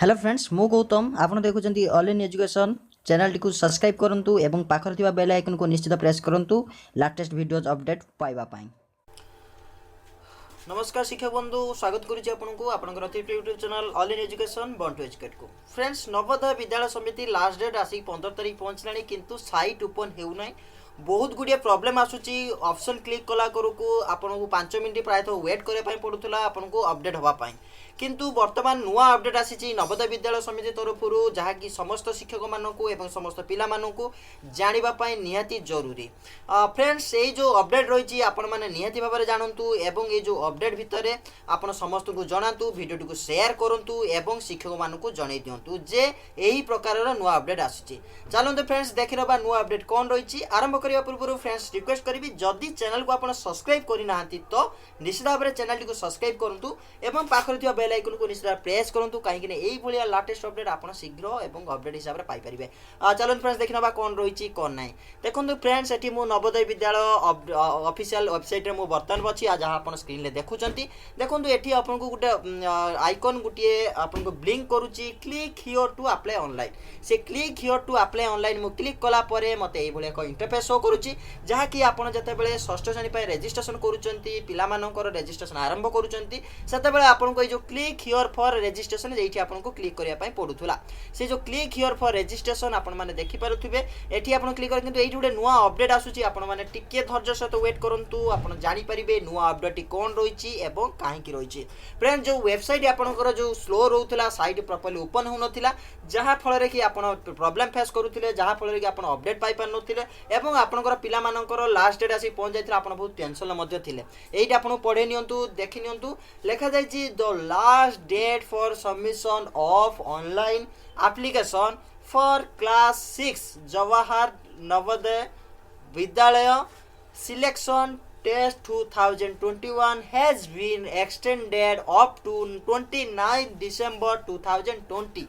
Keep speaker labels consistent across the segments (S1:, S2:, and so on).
S1: Hello friends मु गौतम आपन देखुछंती ऑल इन एजुकेशन चैनल टी को सब्सक्राइब करंतु एवं पाखर थिबा बेल आइकन को निश्चित प्रेस करंतु लेटेस्ट वीडियोज अपडेट पाइबा पाई।
S2: नमस्कार शिक्षक बंधु स्वागत करुच्ची आपको आपंकर YouTube channel all in education bound to educate को friends Navodaya Vidyalaya Samiti last date आसिक 15 तारिख पहुँचला किंतु साइट ओपन होना बहुत गुड़िया प्रॉब्लम आसूची ऑप्शन क्लिक कला करूँ आपन को 5 मिनट प्रायः वेट करने पड़ूला आपको अपडेट होगापाई किंतु वर्तमान नुआ अपडेट आसी नवोदय विद्यालय समिति तरफ जहाँकि समस्त शिक्षक मानू एवं समस्त पिला मानू जानापी निहाती जरूरी। फ्रेंड्स ये जो अपडेट रही आपण मैंने निहाती भाव में जानतु एवं ये जो अपडेट भितर आपण समस्त को जनातु भिडियो को शेयर करूँ एवं शिक्षक मानू जन दिंतु जे यही प्रकार नुआ अपडेट आसी। चलते फ्रेंड्स देखी ना नुआ अपडेट कौन रही आरंभ करने पूर्व फ्रेंड्स रिक्वेस्ट करी जदि चैनल को आप सब्सक्राइब करना तो निश्चित भाव में चैनल को सब्सक्राइब करूँ एवं पाखर बेल आइकन को निश्चित प्रेस करूँ कहीं यही लेटेस्ट अपडेट आप शीघ्र एवं अपडेट हिसाब से पाइपर। चलो फ्रेंड्स देखी ना कौन रही कौन ना देखो फ्रेंड्स ये नवोदय विद्यालय ऑफिशियल वेबसाइट में बर्तमान अच्छी जहाँ आप स्क्रीन में देखुं देखो ये आपको गोटे आइकन गोटे आपको ब्लिंक करुच्ची click here to apply online से click here to apply online मुझे क्लिक कला मत एक इंटरफेस शो करुच्ची जहाँकि आपड़ जिते षष्ठ श्रेणी रेजिस्ट्रेशन कर रेजिस्ट्रेशन आरंभ कर आपको जो क्लिक हियर फॉर रेजिस्ट्रेशन ये आपको क्लिक करने पड़ूला से जो क्लिक हियर फॉर रेजिस्ट्रेशन आपण मैंने देखिपे ये आप क्लिक कर ये गोटे नुआ अपडेट आसूची आपने टिके धैर्य सहित वेट करूँ आप जानीपारे नुआ अपडेट कौन रही कहीं रही। फ्रेंड जो वेबसाइट आपंकर जो स्लो रोला साइट प्रॉपर्ली ओपन होना जहाँ फल कि आप प्रॉब्लम फेस करुले जहाँ फल कि आप अपडेट पाई पार नथिले आपंकर पिलामानकर लास्ट डेट आसी पहुँच जाता आप बहुत टेंशन थे ये आपको पढ़े नियंतु देखि नियंतु लिखा जाइए the last date for submission of online application for class 6 Jawahar Navodaya Vidyalaya selection test 2021 has been extended up to 29 December 2020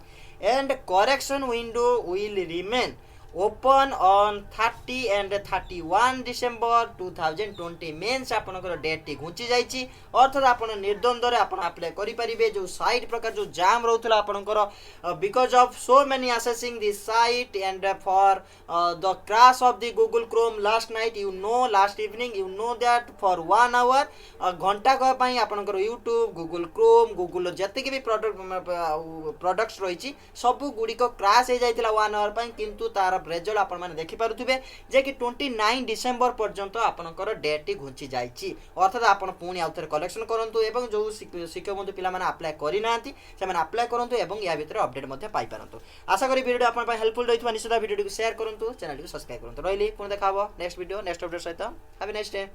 S2: and correction window will remain open on 30 and 31 December 2020 means आपनकर डेट टी घुंची जाइए अर्थात आप निर्द्वंद्व आप अप्लाई करेंगे जो site प्रकार जो जाम रोला आपनकर because of so many accessing the site and for the crash of the Google Chrome last night last evening that for 1 hour घंटा कहीं आपनकर यूट्यूब गूगल क्रोम गूगल जितकी भी प्रोडक्ट्स रही सब गुड़िक क्राश हो जाता 1 आवर किंतु तार रेजल्ट आप देखिपे जे कि 29 डिसेम्बर पर्यंत आपनकर डेट टी घुंची जाइए अर्थात आप पुणी आउ थे कलेक्शन करूँ एवं जो शिक्षक बंधु पिला अप्लाई करना से अप्लाई करूँ और या भितर अपडेट पाइपारतु। आशा करी वीडियो आप हेल्पफुल रही निश्चित वीडियो को शेयर करूँ चैनल को सब्सक्राइब करूँ रही पुणी देखा नेक्स्ट वीडियो नेक्स्ट अपडेट सहित हैव ए नाइस डे।